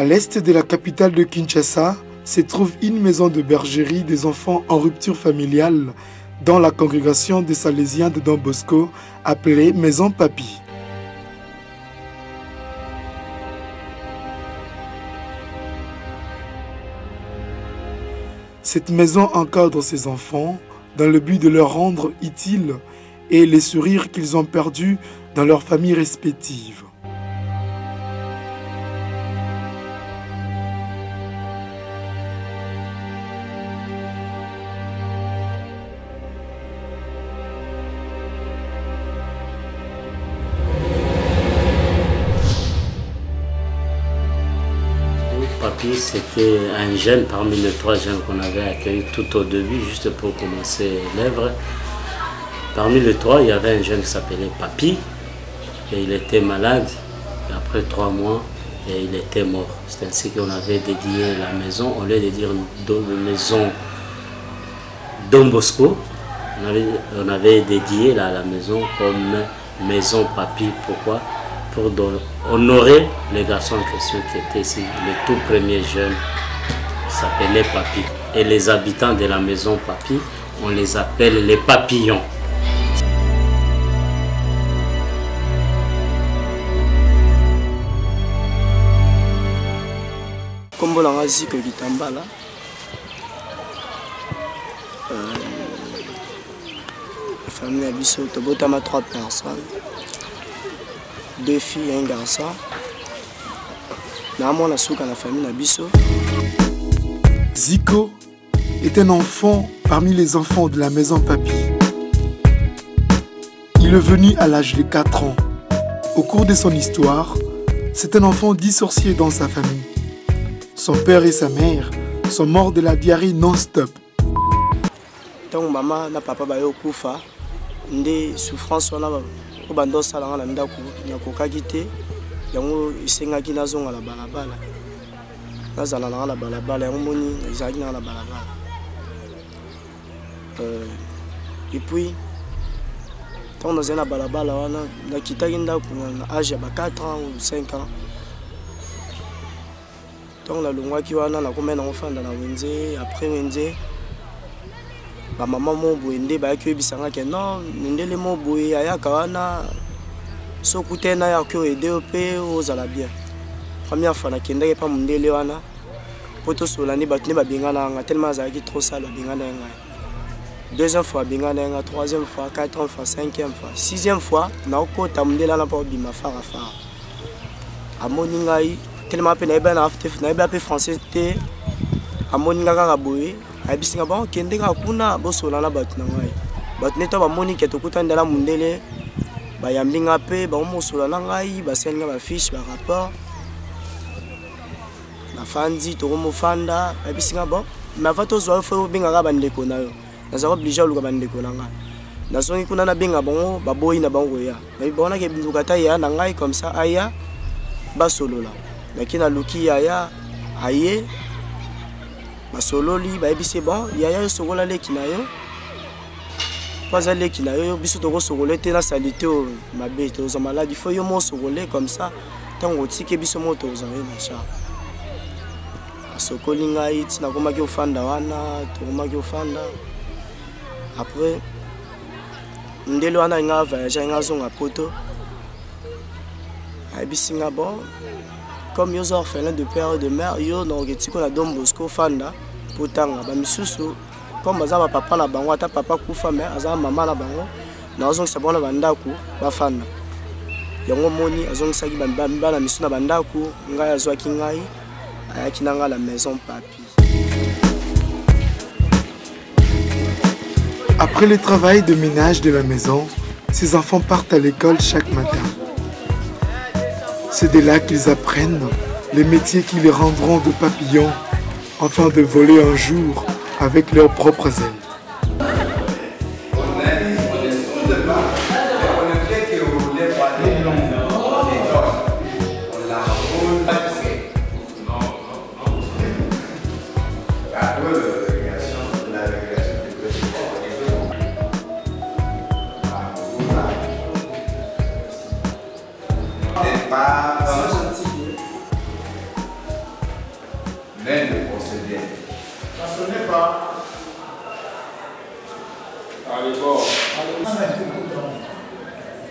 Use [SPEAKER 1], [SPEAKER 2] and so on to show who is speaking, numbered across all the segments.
[SPEAKER 1] À l'est de la capitale de Kinshasa se trouve une maison de bergerie des enfants en rupture familiale dans la congrégation des Salésiens de Don Bosco appelée Maison Papi. Cette maison encadre ces enfants dans le but de leur rendre utiles et les sourires qu'ils ont perdus dans leurs familles respectives.
[SPEAKER 2] Papi, c'était un jeune parmi les 3 jeunes qu'on avait accueillis tout au début, juste pour commencer l'œuvre. Parmi les 3, il y avait un jeune qui s'appelait Papi, et il était malade. Et après 3 mois, et il était mort. C'est ainsi qu'on avait dédié la maison, au lieu de dire maison Don Bosco, on avait dédié la maison comme Maison Papi. Pourquoi? Pour honorer les garçons en question qui étaient ici, les tout premiers jeunes s'appelaient Papi. Et les habitants de la maison Papi, on les appelle les papillons.
[SPEAKER 3] Comme vous l'avez dit, la famille a vu 3 personnes. 2 filles et un garçon. La famille Nabiso.
[SPEAKER 1] Zico est un enfant parmi les enfants de la maison Papi. Il est venu à l'âge de 4 ans. Au cours de son histoire, c'est un enfant dissocié dans sa famille. Son père et sa mère sont morts de la diarrhée non-stop.
[SPEAKER 3] Donc maman na papa ba yo kufa, ndé souffrance wana bando sala na ndako na kokaki te yango isengaki nazonga la balabala nazala na la balabala yango moni ezaki na la balabala et puis tant dans la balabala wana na kitaki ndako na âge ya 4 ans ou 5 ans tant la longwaki wana na komena na ofanda na wenze après wenze ba maman mo boende ba ki bisanga ke non ndele mo boye ayaka wana sokuté na ya ko aider pe ozala bien. Première fois na kendeke pa mundele wana poto solani batne ba bingana nga tellement za ki trop sale bingana nga. Deuxième fois bingana nga, troisième fois, quatrième fois, cinquième fois, sixième fois na okota mundela na pa bima fara fara. Amoni ngai tellement pe na ba na afte na ba pe français te amoni nga ka boye. Abisinga ba kende ka kuna bosola na batu na ngai batu neto ba moni ke tokuta ndala mundele ba yambinga pe ba mosola na ngai ba senga ba fiche ba rapport na fanzi to mo fanda abisinga ba ma vato zo fo binga ka bandeko na yo na za oblige luka bandeko na ngai na songi kuna na binga bongo ba boyi na bango ya ba bona ke binduka ta ya na ngai comme ça aya ba solola lakini luki ya aye basololi ba ebise bon yaya sokola leki na yo paza leki na yo biso toko sokola te na salite o mabe to za maladi fo yo mo sokola comme ça tango tike biso moto za na cha sokoli ngai tina koma ki ofanda wana to koma ki ofanda après ndelo wana nga voyage nga zonga poto ebisi nga bon comme yo orphelin de père et de mère yo na oketiko na Don Bosco fanda potanga ba misusu comme bazaba papa na bango ata papa kufa mais azaba mama na bango na ozongisa bona bandako ba fanda yango moni azongisaki bana misu na bandako ngai azwaki ngai ayaki nanga la maison Papi.
[SPEAKER 1] Après le travail de ménage de la maison, ses enfants partent à l'école chaque matin. C'est de là qu'ils apprennent les métiers qui les rendront de papillons, afin de voler un jour avec leurs propres ailes.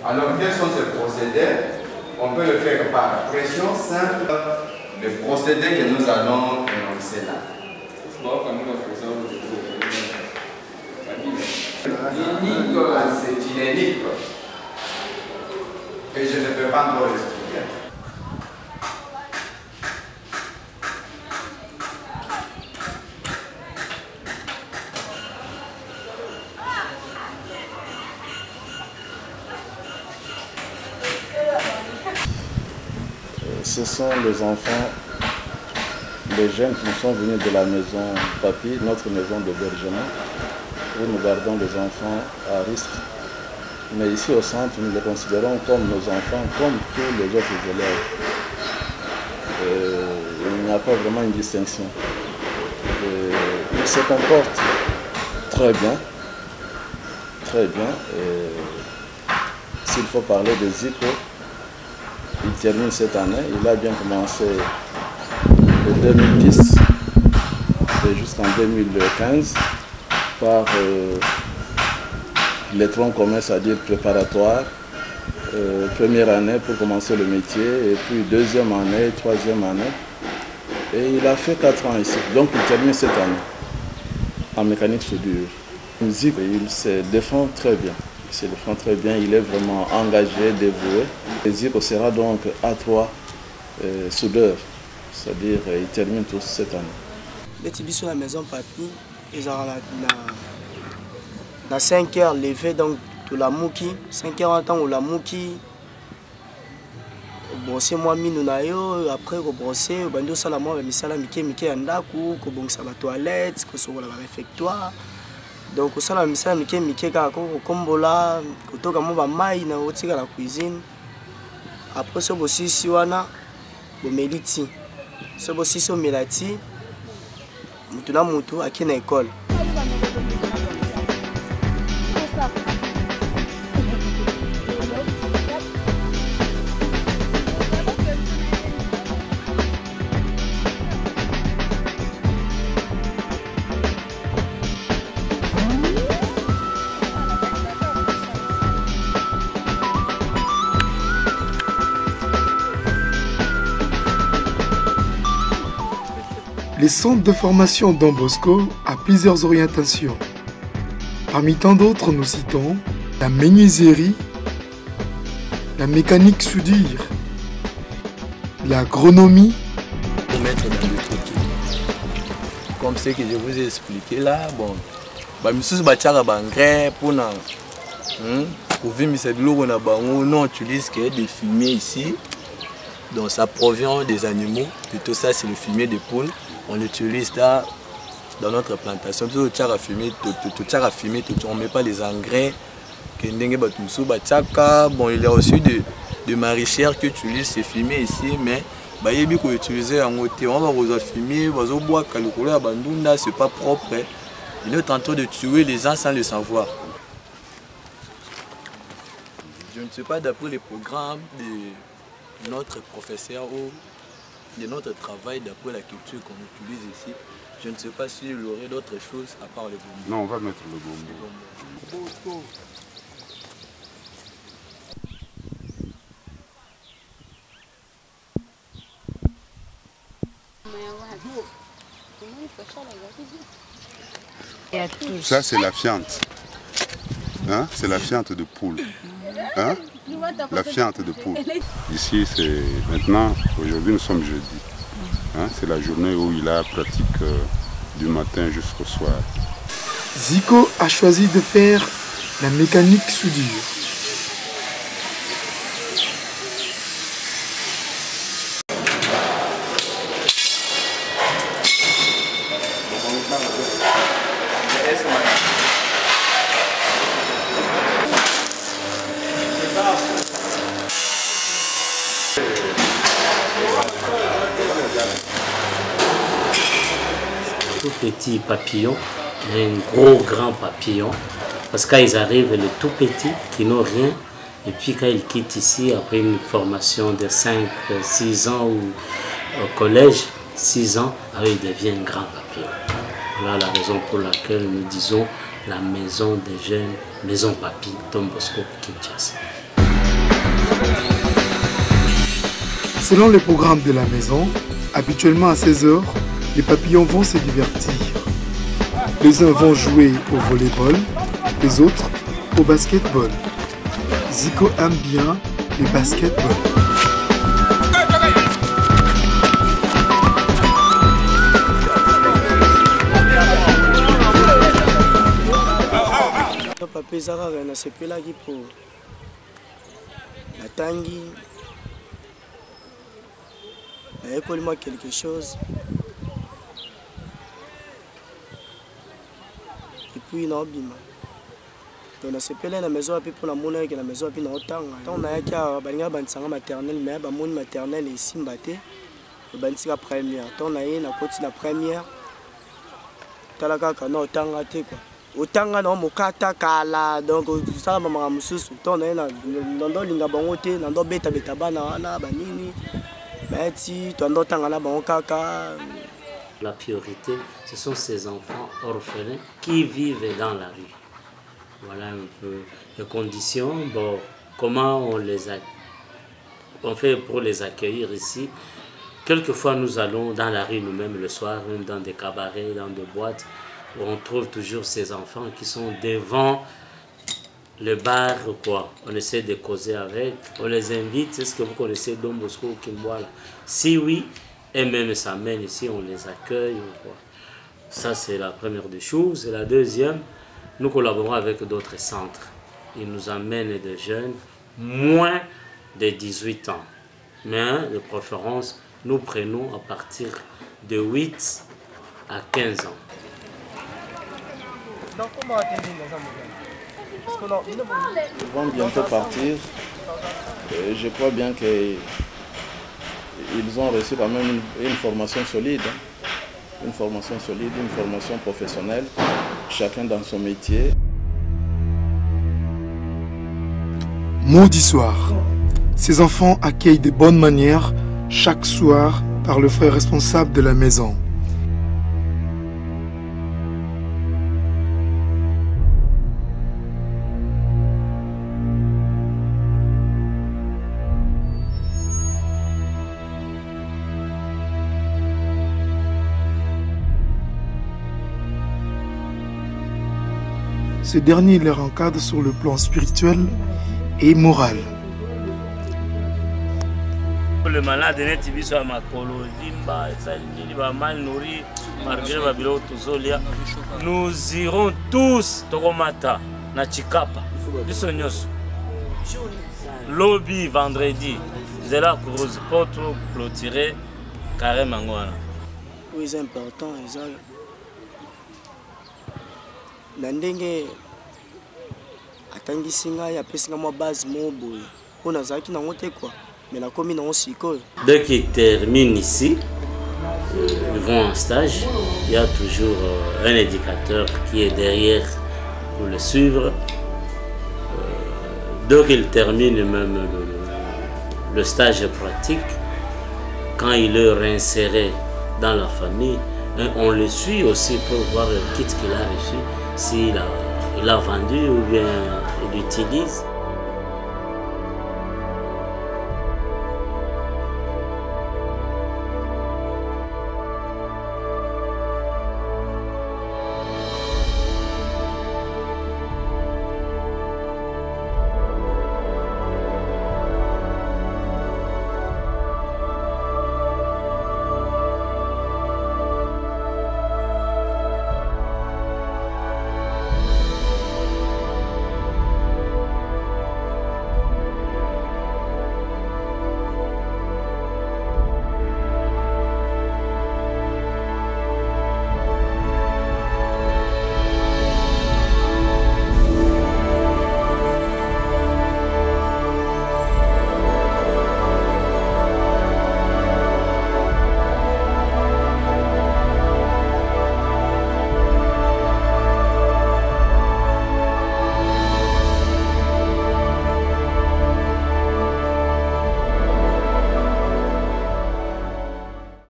[SPEAKER 4] Alors, quels sont ces procédés? On peut le faire par pression simple. Le procédé que nous allons énoncer là. C'est inédit. Et je ne peux pas encore l'expliquer.
[SPEAKER 5] Ce sont les enfants, les jeunes qui nous sont venus de la maison Papy, notre maison d'hébergement, où nous gardons les enfants à risque. Mais ici au centre, nous les considérons comme nos enfants, comme tous les autres élèves. Il n'y a pas vraiment une distinction. Ils se comportent très bien, très bien. S'il faut parler de Zico, il termine cette année. Il a bien commencé de 2010 et jusqu'en 2015 par les troncs communs, c'est-à-dire préparatoires. Première année pour commencer le métier, et puis deuxième année, troisième année. Et il a fait 4 ans ici. Donc il termine cette année en mécanique soudure. Zico, il se défend très bien. Il se défend très bien, il est vraiment engagé, dévoué. Zico sera donc A3 soudeur, c'est-à-dire il termine tous cette année.
[SPEAKER 3] Les tibis sur la maison Papy, ils ont na 5 heures levé donc de la mouki, 5 heures en temps où la mouki, brosser moi minu na yo, après rebrosser, bando sala moi misala mike yandaku, ko bongisa ba toilette, ko sokola ba réfectoire. Donc au sala misala mike ka ko kombola, ko toka mo ba mai na otika la cuisine. Après ce bosisi wana bo meliti. Ce bosisi o melati, mutu na mutu aki na école.
[SPEAKER 1] Les centres de formation Don Bosco a plusieurs orientations. Parmi tant d'autres, nous citons la menuiserie, la mécanique soudure, l'agronomie.
[SPEAKER 6] Pour mettre dans le truc. Comme ce que je vous ai expliqué là, bon, bah monsieur bachara bangre pour na pour vivre c'est de l'eau on a on utilise que des fumiers ici. Donc ça provient des animaux, plutôt ça c'est le fumier de poule. On l'utilise là dans notre plantation. Tout tchara fumé, on ne met pas les engrais. Bon, il y a aussi de maraîchères qui utilisent ces fumiers ici, mais il y a qu'on utilise en côté. On va fumer, on va boire, c'est pas propre. Il est en train de tuer les gens sans le savoir. Je ne sais pas d'après les programmes de notre professeur ou de notre travail, d'après la culture qu'on utilise ici, je ne sais pas s'il y aurait d'autres choses à part le bonbon.
[SPEAKER 7] Non, on va mettre le bonbon. Ça, c'est la fiente. Hein? C'est la fiente de poule. Hein? La fiente de poule. Ici, c'est maintenant, aujourd'hui nous sommes jeudi. Hein? C'est la journée où il a pratique du matin jusqu'au soir.
[SPEAKER 1] Zico a choisi de faire la mécanique soudure.
[SPEAKER 2] Tout petit papillon et un gros grand papillon. Parce que quand ils arrivent, les tout petits qui n'ont rien, et puis quand ils quittent ici, après une formation de 5-6 ans ou au collège, 6 ans, alors ils deviennent un grand papillon. Voilà la raison pour laquelle nous disons la maison des jeunes, maison Papi, Don Bosco, Kinshasa.
[SPEAKER 1] Selon le programme de la maison, habituellement à 16 h, les papillons vont se divertir. Les uns vont jouer au volleyball, les autres au basketball. Zico aime bien le basketball.
[SPEAKER 3] Papa ezaka na sepelaki po natangi nayekoli mwa quelque chose et puis naobima donc nasepeli na maison wapi mpo namona yeke na maison wapi naotanga ntango nayaki awa balinga bandisanga maternelle mais bamoni maternelle esimba te bandisika première ntango naye nakoti na première tala kaka naotanga te quoi otanga na mokata kala donc ça mama mususu to na ndo linga bango te ndo beta bana wana banini meti to ndo tanga na bango kaka.
[SPEAKER 2] La priorité, ce sont ces enfants orphelins qui vivent dans la rue. Voilà un peu les conditions. Bon, comment on fait pour les accueillir ici? Quelquefois nous allons dans la rue nous-mêmes le soir, même dans des cabarets, dans des boîtes. On trouve toujours ces enfants qui sont devant le bar, quoi. On essaie de causer avec, on les invite. Est-ce que vous connaissez Don Bosco ou Kimboala? Si oui, et même s'amènent ici, on les accueille. Quoi. Ça, c'est la première des choses. Et la deuxième, nous collaborons avec d'autres centres. Ils nous amènent des jeunes moins de 18 ans. Mais de préférence, nous prenons à partir de 8 à 15 ans.
[SPEAKER 5] Ils vont bientôt partir. Et je crois bien qu'ils ont reçu quand même une formation solide. Une formation solide, une formation professionnelle, chacun dans son métier.
[SPEAKER 1] Maudit soir. Ces enfants accueillent de bonnes manières chaque soir par le frère responsable de la maison. Ce dernier leur encadre sur le plan spirituel et moral.
[SPEAKER 2] Le malade net biso ya makolo vimba il va mal nourri malgré ba biloko tozolia. Nous irons tous tokomata na Chikapa biso nyonso lobby vendredi zela cruise pour clôturer carrément ngwana.
[SPEAKER 3] Oui, c'est important ça. Na ndenge atangisi ngai apesi nga mwa base mo boye po nazalaki nango te quoi mais nakomi nango sikoyo.
[SPEAKER 2] Dès qu'ils terminent ici, ils vont en stage. Il y a toujours un éducateur qui est derrière pour le suivre. Dès qu'ils terminent même le stage pratique, quand il est réinséré dans la famille, on le suit aussi pour voir le kit qu'il a reçu, s'il a vendu ou bien il utilise.